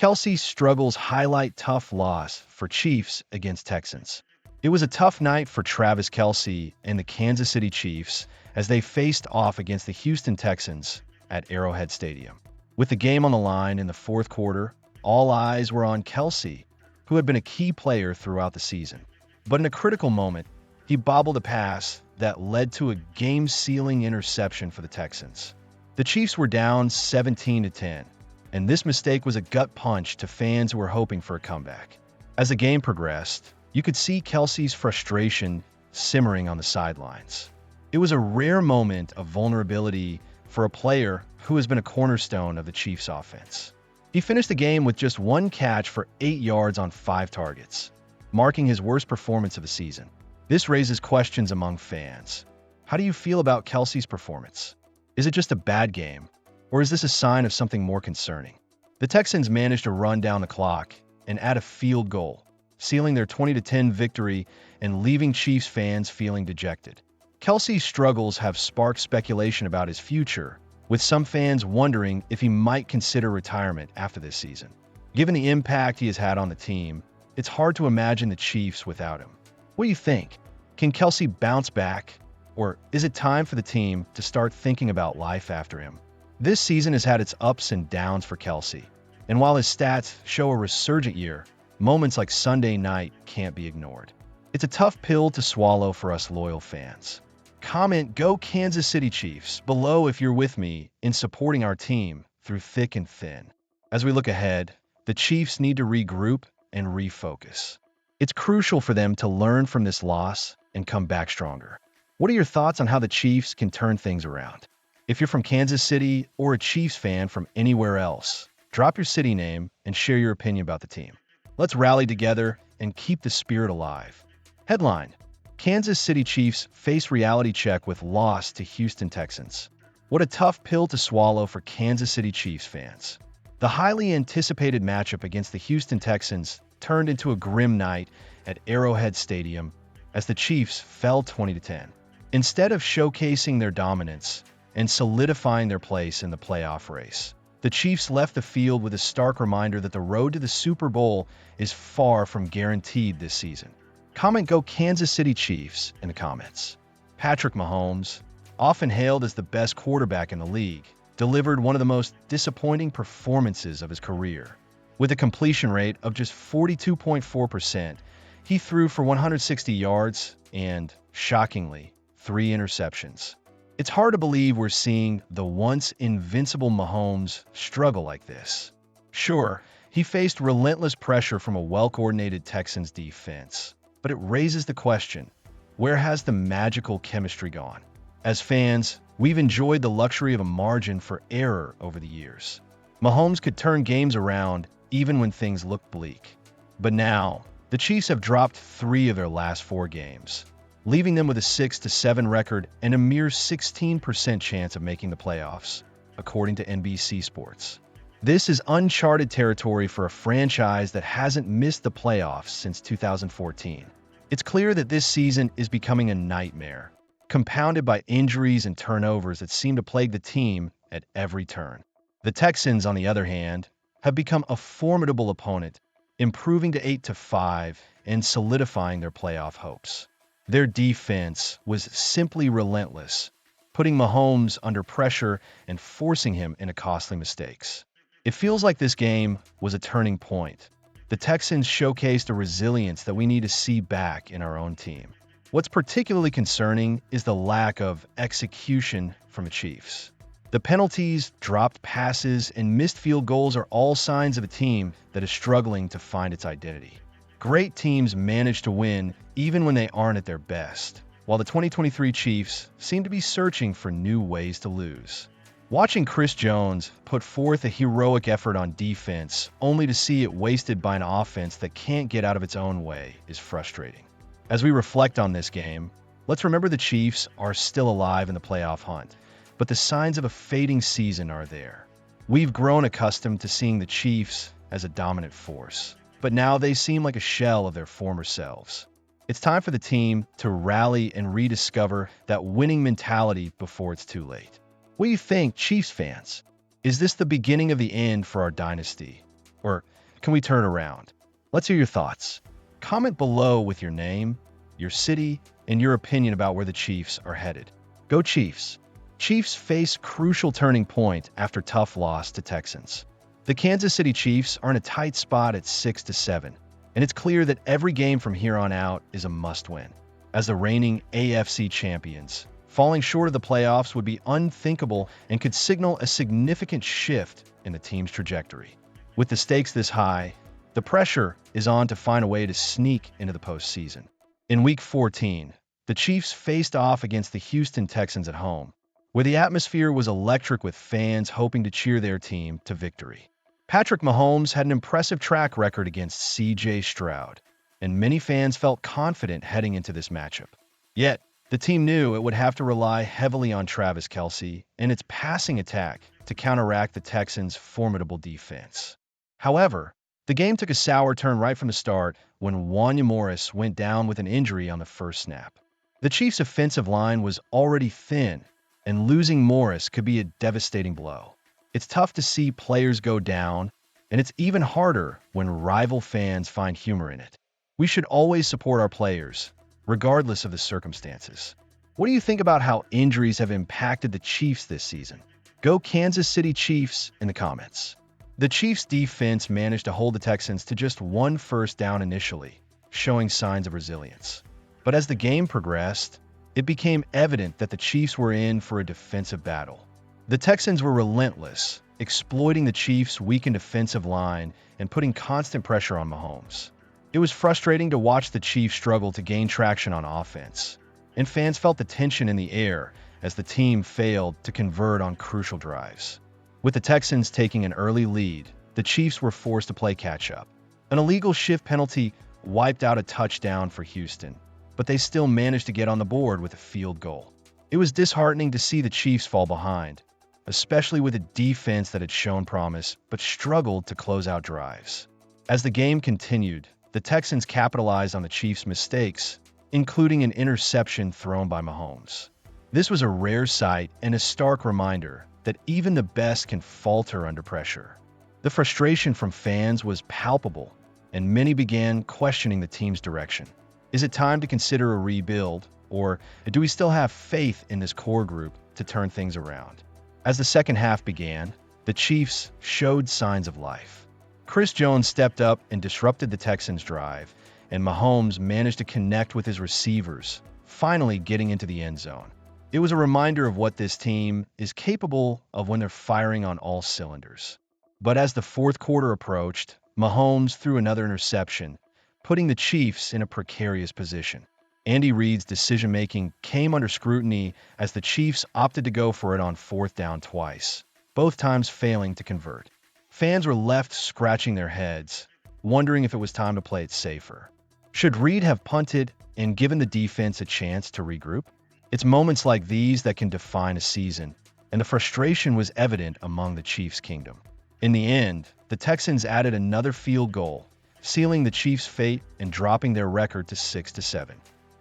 Kelce's struggles highlight tough loss for Chiefs against Texans. It was a tough night for Travis Kelce and the Kansas City Chiefs as they faced off against the Houston Texans at Arrowhead Stadium. With the game on the line in the fourth quarter, all eyes were on Kelce, who had been a key player throughout the season. But in a critical moment, he bobbled a pass that led to a game-sealing interception for the Texans. The Chiefs were down 17-10, and this mistake was a gut punch to fans who were hoping for a comeback. As the game progressed, you could see Kelce's frustration simmering on the sidelines. It was a rare moment of vulnerability for a player who has been a cornerstone of the Chiefs' offense. He finished the game with just one catch for 8 yards on 5 targets, marking his worst performance of the season. This raises questions among fans. How do you feel about Kelce's performance? Is it just a bad game, or is this a sign of something more concerning? The Texans managed to run down the clock and add a field goal, sealing their 20-10 victory and leaving Chiefs fans feeling dejected. Kelce's struggles have sparked speculation about his future, with some fans wondering if he might consider retirement after this season. Given the impact he has had on the team, it's hard to imagine the Chiefs without him. What do you think? Can Kelce bounce back, or is it time for the team to start thinking about life after him? This season has had its ups and downs for Kelce, and while his stats show a resurgent year, moments like Sunday night can't be ignored. It's a tough pill to swallow for us loyal fans. Comment "Go Kansas City Chiefs" below if you're with me in supporting our team through thick and thin. As we look ahead, the Chiefs need to regroup and refocus. It's crucial for them to learn from this loss and come back stronger. What are your thoughts on how the Chiefs can turn things around? If you're from Kansas City or a Chiefs fan from anywhere else, drop your city name and share your opinion about the team. Let's rally together and keep the spirit alive. Headline: Kansas City Chiefs face reality check with loss to Houston Texans. What a tough pill to swallow for Kansas City Chiefs fans. The highly anticipated matchup against the Houston Texans turned into a grim night at Arrowhead Stadium as the Chiefs fell 20-10. Instead of showcasing their dominance and solidifying their place in the playoff race, the Chiefs left the field with a stark reminder that the road to the Super Bowl is far from guaranteed this season. Comment "Go Kansas City Chiefs" in the comments. Patrick Mahomes, often hailed as the best quarterback in the league, delivered one of the most disappointing performances of his career. With a completion rate of just 42.4%, he threw for 160 yards and, shockingly, 3 interceptions. It's hard to believe we're seeing the once invincible Mahomes struggle like this. Sure, he faced relentless pressure from a well-coordinated Texans defense, but it raises the question, where has the magical chemistry gone? As fans, we've enjoyed the luxury of a margin for error over the years. Mahomes could turn games around even when things looked bleak. But now, the Chiefs have dropped 3 of their last 4 games, leaving them with a 6-7 record and a mere 16% chance of making the playoffs, according to NBC Sports. This is uncharted territory for a franchise that hasn't missed the playoffs since 2014. It's clear that this season is becoming a nightmare, compounded by injuries and turnovers that seem to plague the team at every turn. The Texans, on the other hand, have become a formidable opponent, improving to 8-5 and solidifying their playoff hopes. Their defense was simply relentless, putting Mahomes under pressure and forcing him into costly mistakes. It feels like this game was a turning point. The Texans showcased a resilience that we need to see back in our own team. What's particularly concerning is the lack of execution from the Chiefs. The penalties, dropped passes, and missed field goals are all signs of a team that is struggling to find its identity. Great teams manage to win even when they aren't at their best, while the 2023 Chiefs seem to be searching for new ways to lose. Watching Chris Jones put forth a heroic effort on defense only to see it wasted by an offense that can't get out of its own way is frustrating. As we reflect on this game, let's remember the Chiefs are still alive in the playoff hunt, but the signs of a fading season are there. We've grown accustomed to seeing the Chiefs as a dominant force, but now they seem like a shell of their former selves. It's time for the team to rally and rediscover that winning mentality before it's too late. What do you think, Chiefs fans? Is this the beginning of the end for our dynasty? Or can we turn around? Let's hear your thoughts. Comment below with your name, your city, and your opinion about where the Chiefs are headed. Go Chiefs! Chiefs face crucial turning point after tough loss to Texans. The Kansas City Chiefs are in a tight spot at 6-7, and it's clear that every game from here on out is a must-win. As the reigning AFC champions, falling short of the playoffs would be unthinkable and could signal a significant shift in the team's trajectory. With the stakes this high, the pressure is on to find a way to sneak into the postseason. In Week 14, the Chiefs faced off against the Houston Texans at home, where the atmosphere was electric with fans hoping to cheer their team to victory. Patrick Mahomes had an impressive track record against C.J. Stroud, and many fans felt confident heading into this matchup. Yet, the team knew it would have to rely heavily on Travis Kelce and its passing attack to counteract the Texans' formidable defense. However, the game took a sour turn right from the start when Wanya Morris went down with an injury on the first snap. The Chiefs' offensive line was already thin, and losing Morris could be a devastating blow. It's tough to see players go down, and it's even harder when rival fans find humor in it. We should always support our players, regardless of the circumstances. What do you think about how injuries have impacted the Chiefs this season? Go Kansas City Chiefs in the comments. The Chiefs' defense managed to hold the Texans to just one first down initially, showing signs of resilience. But as the game progressed, it became evident that the Chiefs were in for a defensive battle. The Texans were relentless, exploiting the Chiefs' weakened defensive line and putting constant pressure on Mahomes. It was frustrating to watch the Chiefs struggle to gain traction on offense, and fans felt the tension in the air as the team failed to convert on crucial drives. With the Texans taking an early lead, the Chiefs were forced to play catch-up. An illegal shift penalty wiped out a touchdown for Houston, but they still managed to get on the board with a field goal. It was disheartening to see the Chiefs fall behind, especially with a defense that had shown promise but struggled to close out drives. As the game continued, the Texans capitalized on the Chiefs' mistakes, including an interception thrown by Mahomes. This was a rare sight and a stark reminder that even the best can falter under pressure. The frustration from fans was palpable, and many began questioning the team's direction. Is it time to consider a rebuild, or do we still have faith in this core group to turn things around? As the second half began, the Chiefs showed signs of life. Chris Jones stepped up and disrupted the Texans' drive, and Mahomes managed to connect with his receivers, finally getting into the end zone. It was a reminder of what this team is capable of when they're firing on all cylinders. But as the fourth quarter approached, Mahomes threw another interception, putting the Chiefs in a precarious position. Andy Reid's decision-making came under scrutiny as the Chiefs opted to go for it on fourth down twice, both times failing to convert. Fans were left scratching their heads, wondering if it was time to play it safer. Should Reid have punted and given the defense a chance to regroup? It's moments like these that can define a season, and the frustration was evident among the Chiefs' kingdom. In the end, the Texans added another field goal, sealing the Chiefs' fate and dropping their record to 6-7.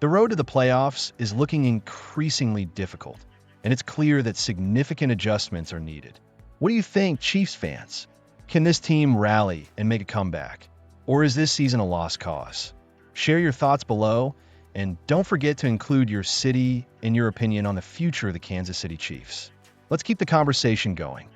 The road to the playoffs is looking increasingly difficult, and it's clear that significant adjustments are needed. What do you think, Chiefs fans? Can this team rally and make a comeback? Or is this season a lost cause? Share your thoughts below, and don't forget to include your city and your opinion on the future of the Kansas City Chiefs. Let's keep the conversation going.